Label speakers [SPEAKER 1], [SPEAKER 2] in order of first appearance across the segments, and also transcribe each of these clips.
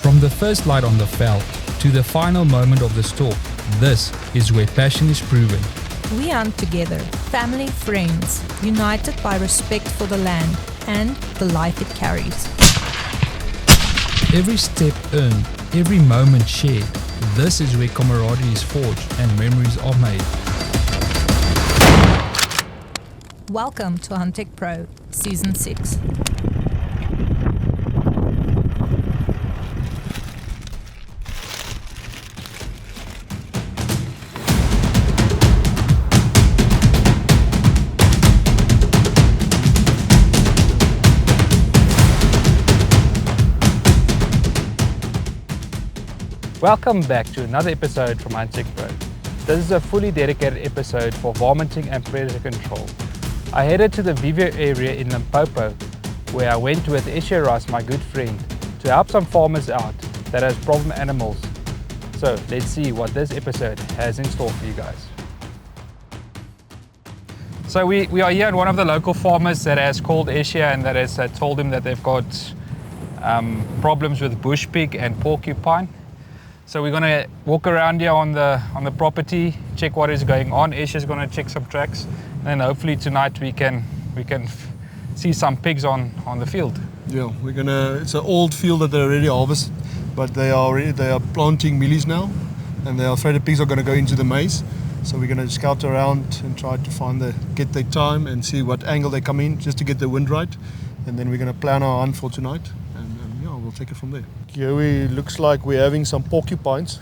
[SPEAKER 1] From the first light on the veld to the final moment of the stalk, this is where passion is proven.
[SPEAKER 2] We hunt together, family, friends, united by respect for the land and the life it carries.
[SPEAKER 1] Every step earned, every moment shared, this is where camaraderie is forged and memories are made.
[SPEAKER 2] Welcome to Huntech Pro, Season 6.
[SPEAKER 3] Welcome back to another episode from Huntech Pro. This is a fully dedicated episode for varminting and predator control. I headed to the Vivo area in Limpopo, where I went with SJ Ras, my good friend, to help some farmers out that has problem animals. So let's see what this episode has in store for you guys. So we are here at one of the local farmers that has called SJ and that has told him that they've got problems with bush pig and porcupine. So we're gonna walk around here on the property, check what is going on. Ash is gonna check some tracks, and then hopefully tonight we can see some pigs on the field.
[SPEAKER 4] Yeah, it's an old field that they already harvested, but they are planting mealies now, and they are afraid the pigs are gonna go into the maize. So we're gonna scout around and try to get their time and see what angle they come in, just to get the wind right, and then we're gonna plan our hunt for tonight. We'll take it from there. Here looks like we're having some porcupines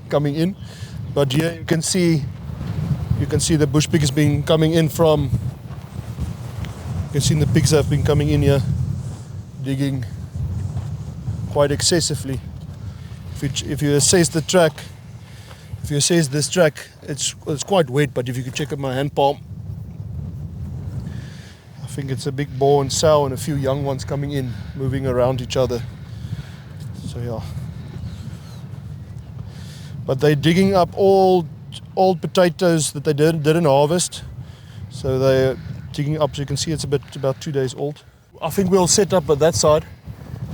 [SPEAKER 4] coming in, but here you can see the bush pig has been coming in from. You can see the pigs have been coming in here, digging quite excessively. If you assess the track, this track, it's quite wet. But if you can check out my hand palm, I think it's a big boar and sow and a few young ones coming in, moving around each other. So yeah, but they're digging up old potatoes that they didn't harvest. So they're digging up. So you can see it's about 2 days old. I think we'll set up at that side,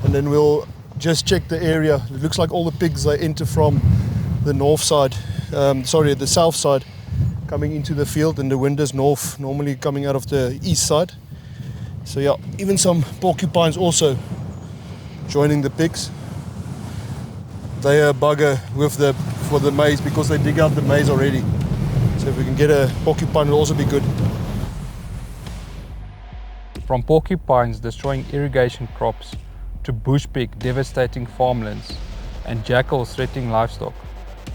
[SPEAKER 4] and then we'll just check the area. It looks like all the pigs they enter from the north side. The south side, coming into the field, and the wind is north, normally coming out of the east side. So yeah, even some porcupines also joining the pigs. They are bugger for the maize because they dig out the maize already. So if we can get a porcupine, it'll also be good.
[SPEAKER 3] From porcupines destroying irrigation crops to bush pig devastating farmlands and jackals threatening livestock,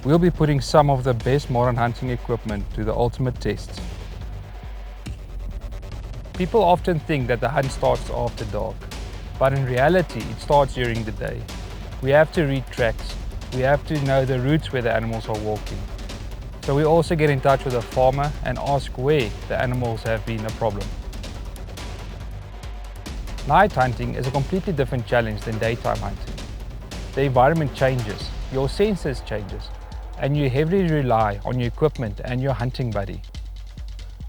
[SPEAKER 3] we'll be putting some of the best modern hunting equipment to the ultimate test. People often think that the hunt starts after dark, but in reality it starts during the day. We have to read tracks, we have to know the routes where the animals are walking. So we also get in touch with a farmer and ask where the animals have been a problem. Night hunting is a completely different challenge than daytime hunting. The environment changes, your senses changes, and you heavily rely on your equipment and your hunting buddy.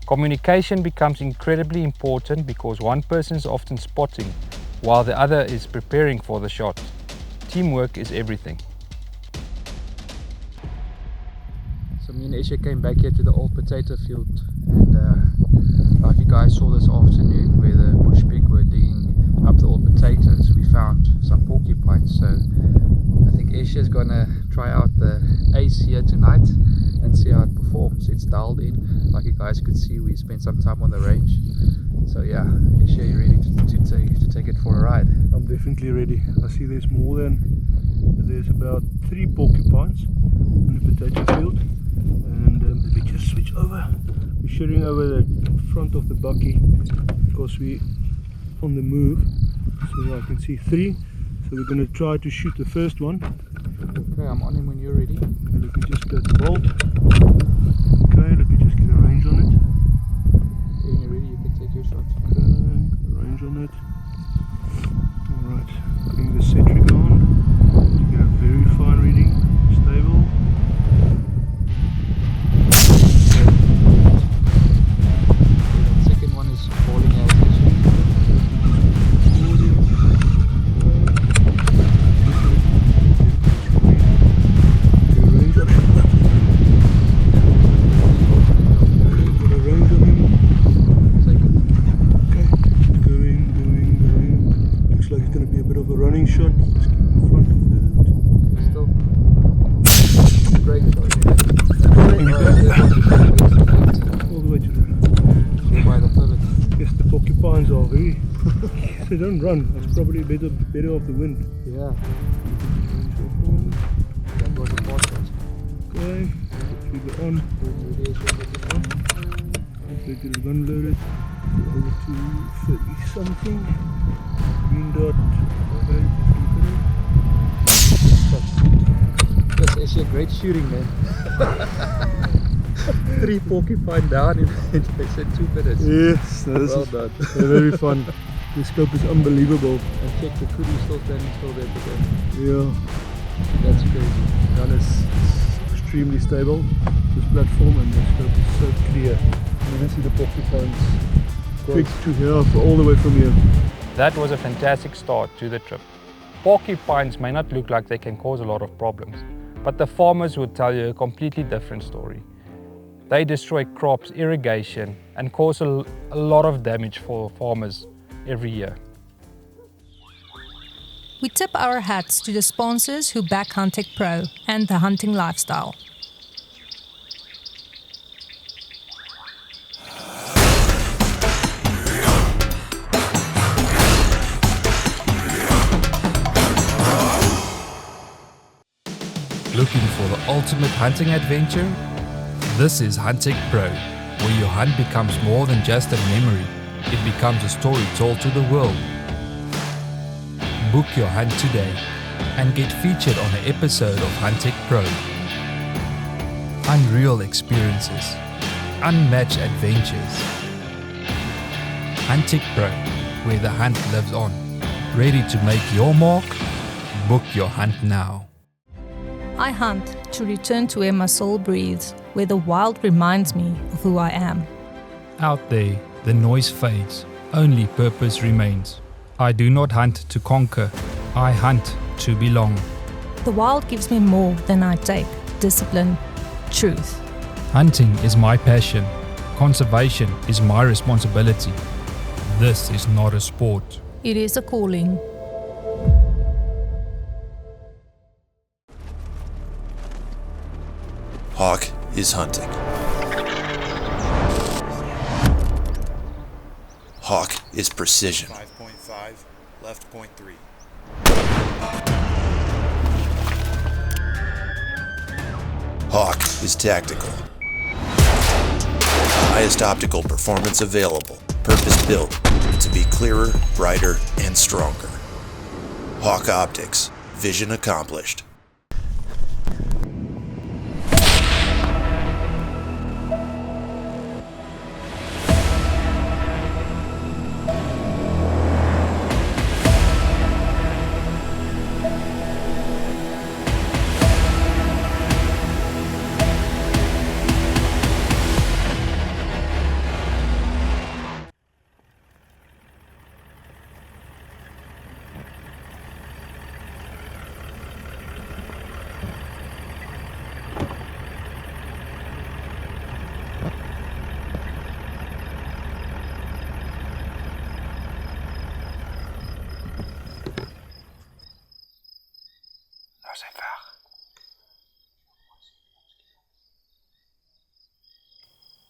[SPEAKER 3] Communication becomes incredibly important because one person is often spotting while the other is preparing for the shot. Teamwork is everything. So me and Esha came back here to the old potato field, and like you guys saw this afternoon where the bush pig were digging up the old potatoes, we found some porcupines. So I think Esha's gonna try out the ACE here tonight and see how it performs. It's dialed in, like you guys could see. We spent some time on the range. So yeah, Esha, you ready to take it for a ride?
[SPEAKER 4] I'm definitely ready. I see there's about 3 porcupines in the potato field, and let me just switch over. We're shooting over the front of the bucky because we're on the move. So I can see 3. So we're going to try to shoot the first one.
[SPEAKER 3] Okay, I'm on him when you're ready.
[SPEAKER 4] Okay, let me just go to bolt. Okay, let me just get a range on it.
[SPEAKER 3] When you're ready, you can take your shot.
[SPEAKER 4] Okay, range on it. Alright, putting the set trigger on to get a very fine reading, stable.
[SPEAKER 3] The second one is falling out.
[SPEAKER 4] shot. Just keep in front of it.
[SPEAKER 3] Still. Great shot.
[SPEAKER 4] All the way to the.
[SPEAKER 3] By the pivot.
[SPEAKER 4] Yes, the porcupines are very. They don't run. It's probably better off the wind.
[SPEAKER 3] Yeah. That was a podcast.
[SPEAKER 4] Okay. Trigger on. Get the gun loaded. Over to 30 something. Green dot.
[SPEAKER 3] That's actually a great shooting, man. 3 porcupine down in they said 2 minutes.
[SPEAKER 4] Yes, this
[SPEAKER 3] Well
[SPEAKER 4] is
[SPEAKER 3] done.
[SPEAKER 4] very fun. The scope is unbelievable.
[SPEAKER 3] And check the kudu still standing still there today.
[SPEAKER 4] Yeah,
[SPEAKER 3] That's crazy.
[SPEAKER 4] gun is extremely stable. This platform and the scope is so clear. You can see the porcupines quick to here all the way from here.
[SPEAKER 5] That was a fantastic start to the trip. Porcupines may not look like they can cause a lot of problems, but the farmers would tell you a completely different story. They destroy crops, irrigation, and cause a lot of damage for farmers every year.
[SPEAKER 2] We tip our hats to the sponsors who back Huntech Pro and the hunting lifestyle.
[SPEAKER 1] Looking for the ultimate hunting adventure? This is Huntech Pro, where your hunt becomes more than just a memory. It becomes a story told to the world. Book your hunt today and get featured on an episode of Huntech Pro. Unreal experiences, unmatched adventures. Huntech Pro, where the hunt lives on. Ready to make your mark? Book your hunt now.
[SPEAKER 2] I hunt to return to where my soul breathes, where the wild reminds me of who I am.
[SPEAKER 1] Out there, the noise fades, only purpose remains. I do not hunt to conquer, I hunt to belong.
[SPEAKER 2] The wild gives me more than I take: discipline, truth.
[SPEAKER 1] Hunting is my passion, conservation is my responsibility. This is not a sport.
[SPEAKER 2] It is a calling.
[SPEAKER 6] Hawk is hunting. Hawk is precision.
[SPEAKER 7] 5.5, left 0.3.
[SPEAKER 6] Hawk is tactical. Highest optical performance available. Purpose built to be clearer, brighter, and stronger. Hawk Optics. Vision accomplished.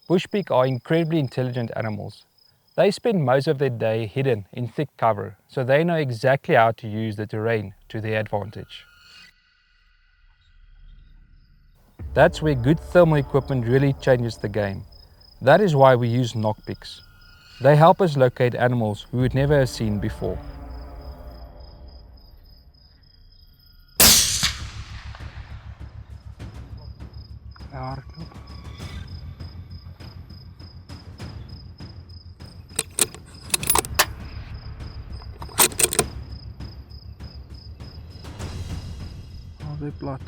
[SPEAKER 5] Bushpigs are incredibly intelligent animals. They spend most of their day hidden in thick cover, so they know exactly how to use the terrain to their advantage. That's where good thermal equipment really changes the game. That is why we use Nocpix. They help us locate animals we would never have seen before.
[SPEAKER 4] They plat.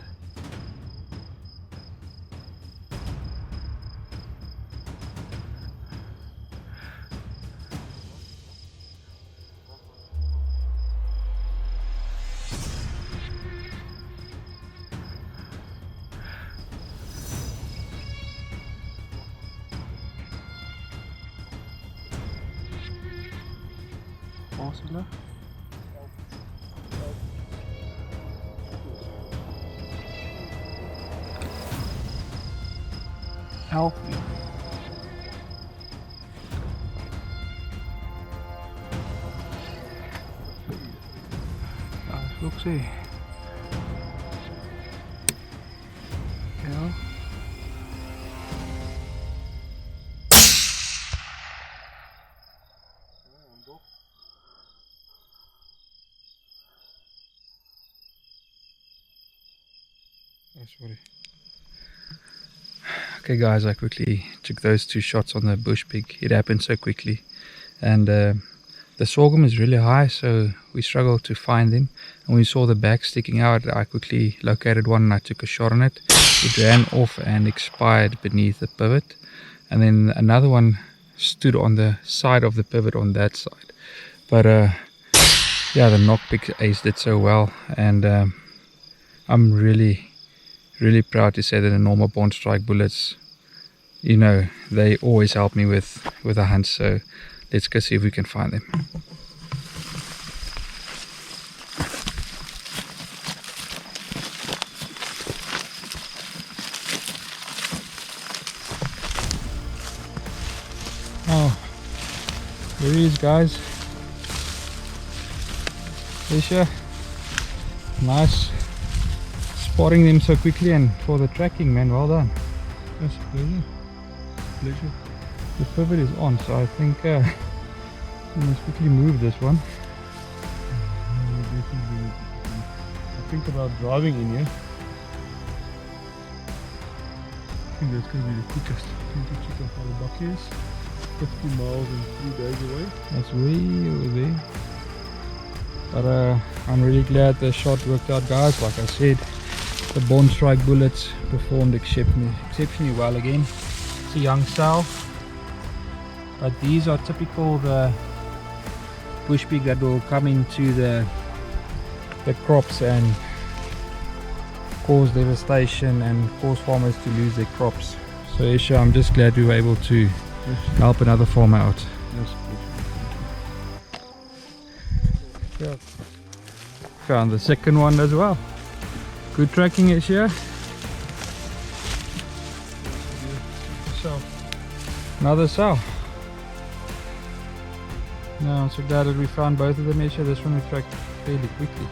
[SPEAKER 4] Awesome.
[SPEAKER 3] Help me. Look, see. Ja.
[SPEAKER 5] Oh, sorry. Okay guys, I quickly took those 2 shots on the bush pig. It happened so quickly, and the sorghum is really high, so we struggled to find them. And when we saw the back sticking out, I quickly located one and I took a shot on it. It ran off and expired beneath the pivot, and then another one stood on the side of the pivot on that side. But yeah, the Nocpix ACE did so well, and I'm really proud to say that the Norma Bondstrike bullets, you know, they always help me with a hunt. So let's go see if we can find them. Oh, there he is, guys. Isha, nice spotting them so quickly, and for the tracking, man, well done.
[SPEAKER 4] That's a pleasure. Pleasure.
[SPEAKER 5] The pivot is on, so I think we must quickly move this one.
[SPEAKER 4] I think about driving in here. I think that's going to be the quickest. I think to check out how the buck is. 50 miles and 3 days away.
[SPEAKER 5] That's way over there. But I'm really glad the shot worked out, guys. Like I said, the Bondstrike bullets performed exceptionally well again. It's a young sow, but these are typical the bush pig that will come into the crops and cause devastation and cause farmers to lose their crops. So Isha, I'm just glad we were able to help another farmer out.
[SPEAKER 4] Yes.
[SPEAKER 5] Found the second one as well. Good tracking, Isha.
[SPEAKER 4] So,
[SPEAKER 5] Another sow. No, I'm so glad that we found both of them, Isha. This one we tracked fairly quickly.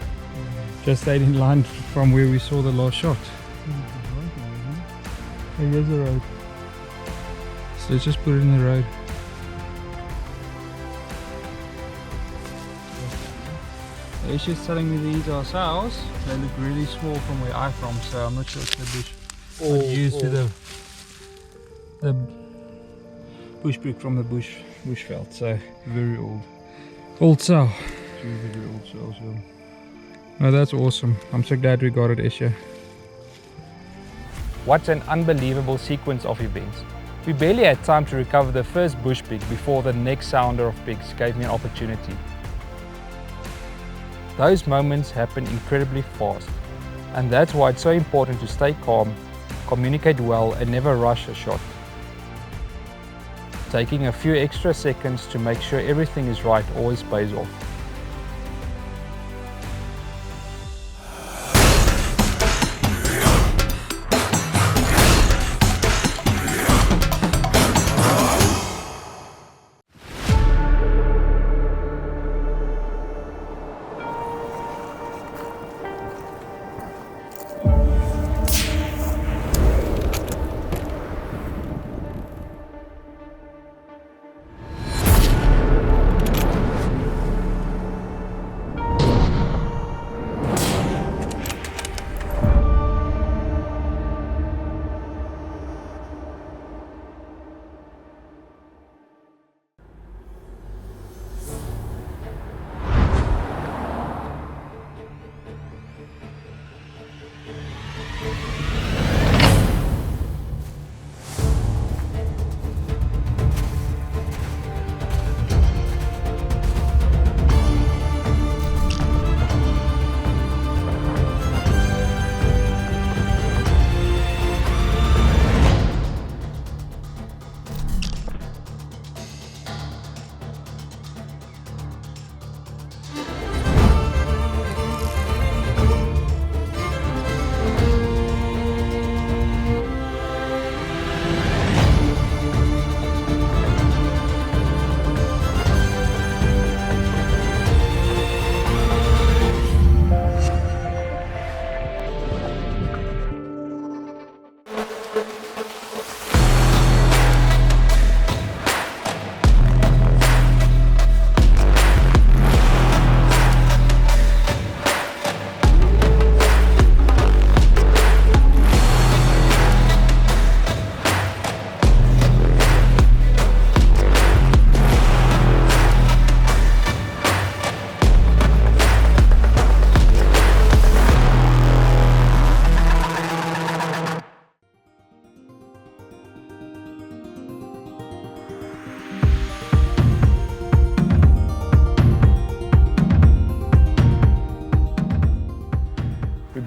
[SPEAKER 5] Just stayed in line from where we saw the last shot. Here's the road. So let's just put it in the road. Isha's telling me these are sows. They look really small from where I'm from, so I'm not sure if the bush used to the bush pig from the bushveld. So
[SPEAKER 4] very old.
[SPEAKER 5] Old sow.
[SPEAKER 4] Very old cells, yeah.
[SPEAKER 5] No, that's awesome. I'm so glad we got it, Isha. What an unbelievable sequence of events. We barely had time to recover the first bush pig before the next sounder of pigs gave me an opportunity. Those moments happen incredibly fast, and that's why it's so important to stay calm, communicate well, and never rush a shot. Taking a few extra seconds to make sure everything is right always pays off.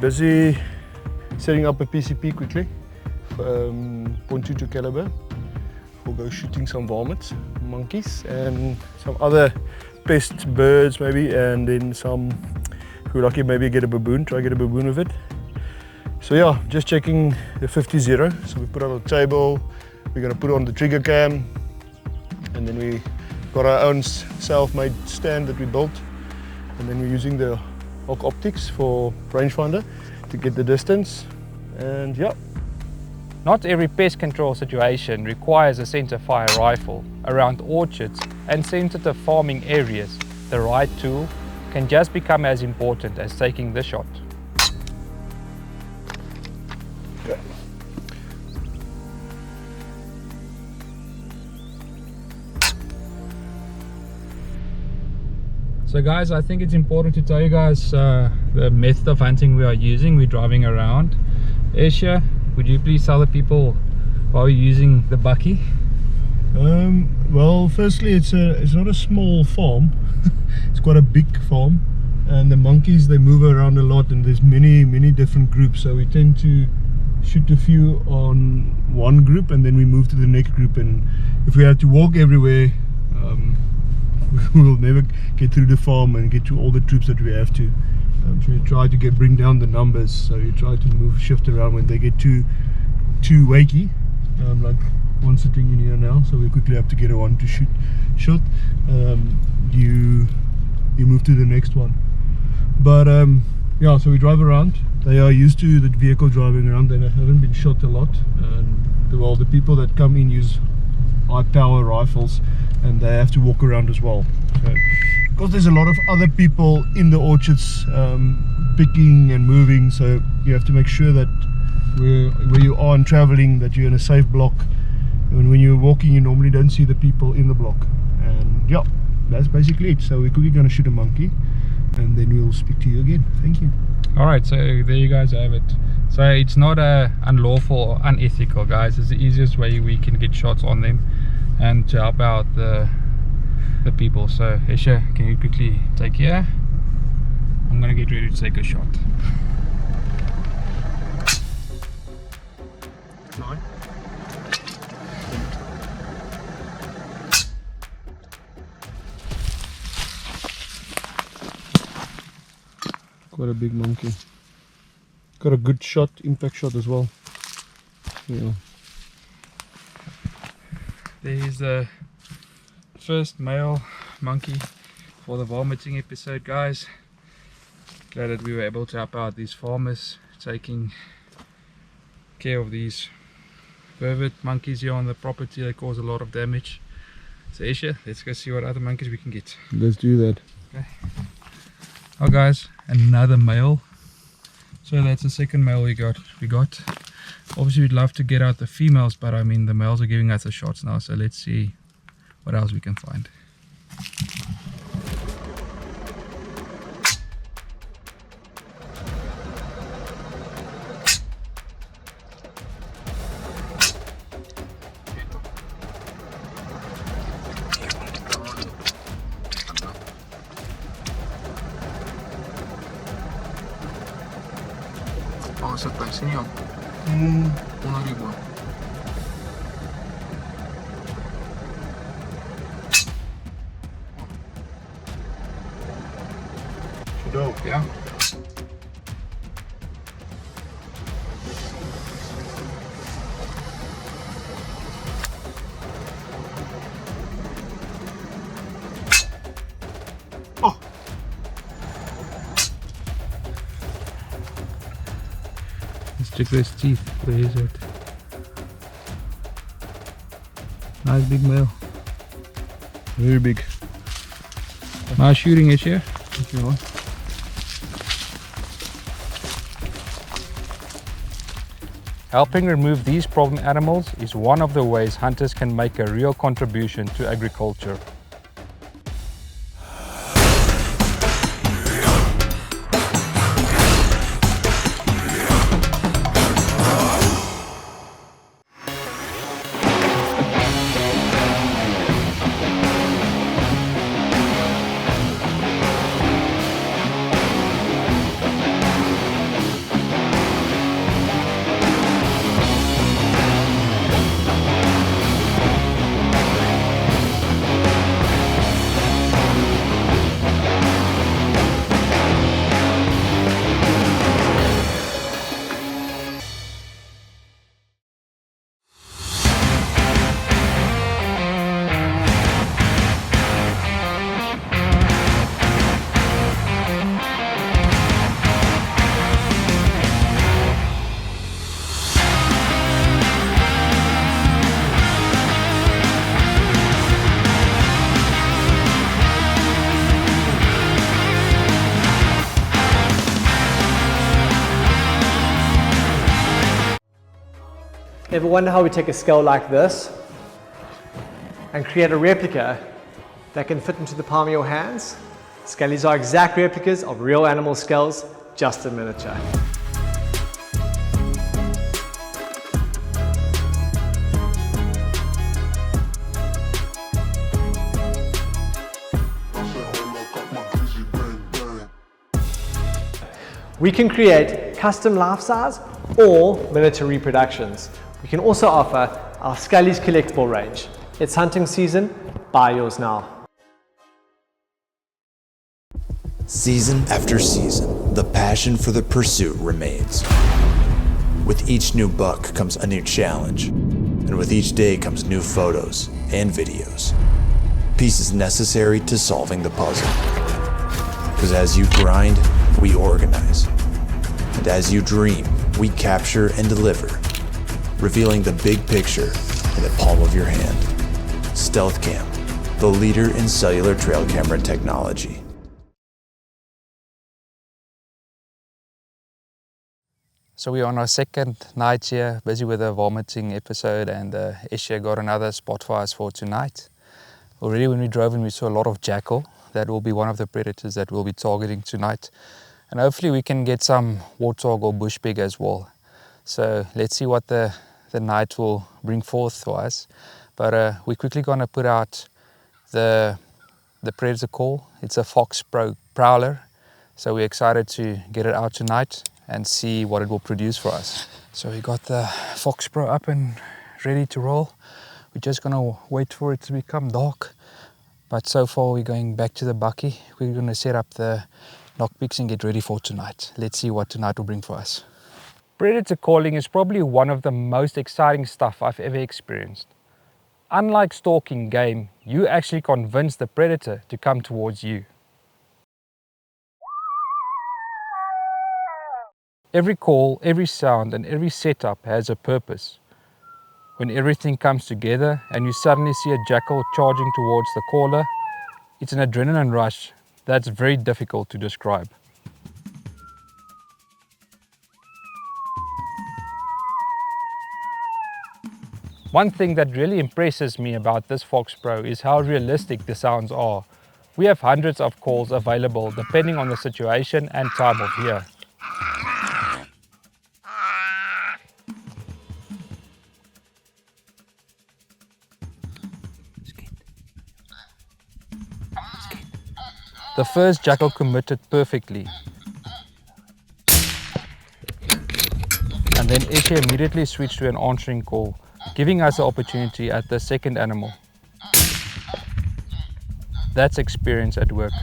[SPEAKER 4] busy setting up a PCP quickly, .22 caliber. We'll go shooting some varmints, monkeys, and some other pest birds maybe, and then some, if we're lucky, maybe get a baboon, try to get a baboon with it. So yeah, just checking the 50-0. So we put it on the table, we're gonna put it on the trigger cam, and then we got our own self-made stand that we built, and then we're using the optics for rangefinder to get the distance, and yeah.
[SPEAKER 5] Not every pest control situation requires a centre fire rifle. Around orchards and sensitive farming areas, the right tool can just become as important as taking the shot.
[SPEAKER 1] So guys, I think it's important to tell you guys the method of hunting we are using. We're driving around. Esha, would you please tell the people why we're using the bucky?
[SPEAKER 4] Well, firstly, it's not a small farm. It's quite a big farm, and the monkeys, they move around a lot, and there's many different groups. So we tend to shoot a few on one group, and then we move to the next group. And if we have to walk everywhere, we will never get through the farm and get to all the troops that we have to. So you try to bring down the numbers. So you try to shift around when they get too wakey, like one sitting in here now. So we quickly have to get a one to shot. You move to the next one. But yeah, so we drive around. They are used to the vehicle driving around. They haven't been shot a lot. And well, the people that come in use high power rifles, and they have to walk around as well. So, because there's a lot of other people in the orchards picking and moving, so you have to make sure that where you are and traveling, that you're in a safe block. And when you're walking, you normally don't see the people in the block. And yeah, that's basically it. So we're quickly going to shoot a monkey, and then we'll speak to you again. Thank you.
[SPEAKER 1] Alright, so there you guys have it. So it's not unlawful or unethical, guys. It's the easiest way we can get shots on them and to help out the people. So Esha, can you quickly take here? I'm gonna get ready to take a shot.
[SPEAKER 4] Quite a big monkey. Got a good shot, impact shot as well. Yeah.
[SPEAKER 1] There's the first male monkey for the varminting episode, guys. Glad that we were able to help out these farmers taking care of these vervet monkeys here on the property. They cause a lot of damage. So Esha, let's go see what other monkeys we can get.
[SPEAKER 4] Let's do that.
[SPEAKER 1] Okay. Oh guys, another male. So that's the second male we got. Obviously we'd love to get out the females, but I mean the males are giving us the shots now, so let's see what else we can find.
[SPEAKER 3] Oh, essa tá assim, ó. Uma língua.
[SPEAKER 4] Dope.
[SPEAKER 3] Yeah.
[SPEAKER 4] Oh.
[SPEAKER 1] Let's check those teeth. Where is it? Nice big male.
[SPEAKER 4] Very big.
[SPEAKER 1] Nice shooting, is here.
[SPEAKER 4] Yeah.
[SPEAKER 5] Helping remove these problem animals is one of the ways hunters can make a real contribution to agriculture.
[SPEAKER 8] Ever wonder how we take a skull like this and create a replica that can fit into the palm of your hands? Skellies are exact replicas of real animal skulls, just in miniature. We can create custom life-size or miniature reproductions. We can also offer our Skellies collectible range. It's hunting season, buy yours now.
[SPEAKER 6] Season after season, the passion for the pursuit remains. With each new buck comes a new challenge, and with each day comes new photos and videos. Pieces necessary to solving the puzzle. Because as you grind, we organize. And as you dream, we capture and deliver, revealing the big picture in the palm of your hand. Stealth Cam, the leader in cellular trail camera technology.
[SPEAKER 5] So we're on our second night here, busy with a varminting episode, and SJ got another spot for us for tonight. Already when we drove in, we saw a lot of jackal. That will be one of the predators that we'll be targeting tonight. And hopefully we can get some warthog or bushpig as well. So let's see what the night will bring forth for us. But we're quickly going to put out the predator call. It's a Fox Pro Prowler. So we're excited to get it out tonight and see what it will produce for us. So we got the Fox Pro up and ready to roll. We're just going to wait for it to become dark. But so far we're going back to the bucky. We're going to set up the Nocpix and get ready for tonight. Let's see what tonight will bring for us. Predator calling is probably one of the most exciting stuff I've ever experienced. Unlike stalking game, you actually convince the predator to come towards you. Every call, every sound and every setup has a purpose. When everything comes together and you suddenly see a jackal charging towards the caller, it's an adrenaline rush that's very difficult to describe. One thing that really impresses me about this Fox Pro is how realistic the sounds are. We have hundreds of calls available depending on the situation and time of year. The first jackal committed perfectly. And then SJ immediately switched to an answering call, giving us the opportunity at the second animal. That's experience at work.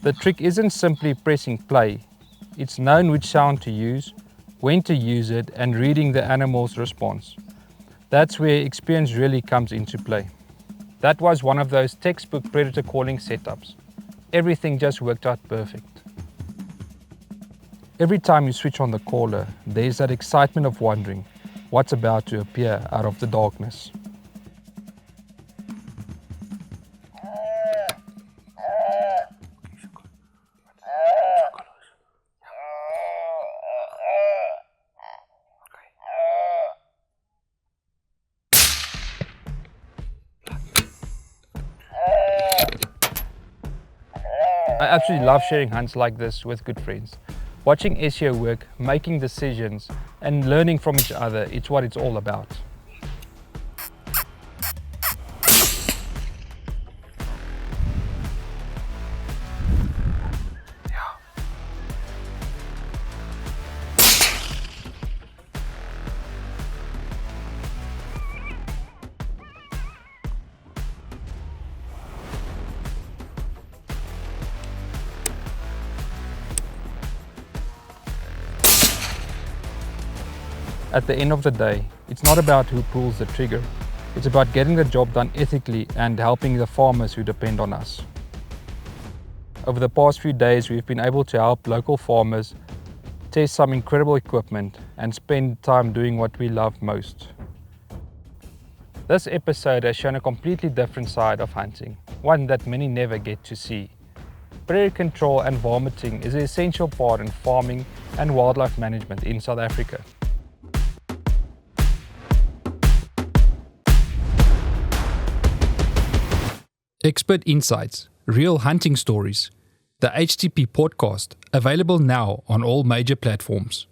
[SPEAKER 5] The trick isn't simply pressing play. It's knowing which sound to use, when to use it, and reading the animal's response. That's where experience really comes into play. That was one of those textbook predator calling setups. Everything just worked out perfect. Every time you switch on the caller, there's that excitement of wondering what's about to appear out of the darkness. I absolutely love sharing hunts like this with good friends. Watching SJ work, making decisions, and learning from each other, it's what it's all about. At the end of the day, it's not about who pulls the trigger. It's about getting the job done ethically and helping the farmers who depend on us. Over the past few days, we've been able to help local farmers test some incredible equipment and spend time doing what we love most. This episode has shown a completely different side of hunting, one that many never get to see. Prairie control and varminting is an essential part in farming and wildlife management in South Africa. Expert insights, real hunting stories. The HTP podcast, available now on all major platforms.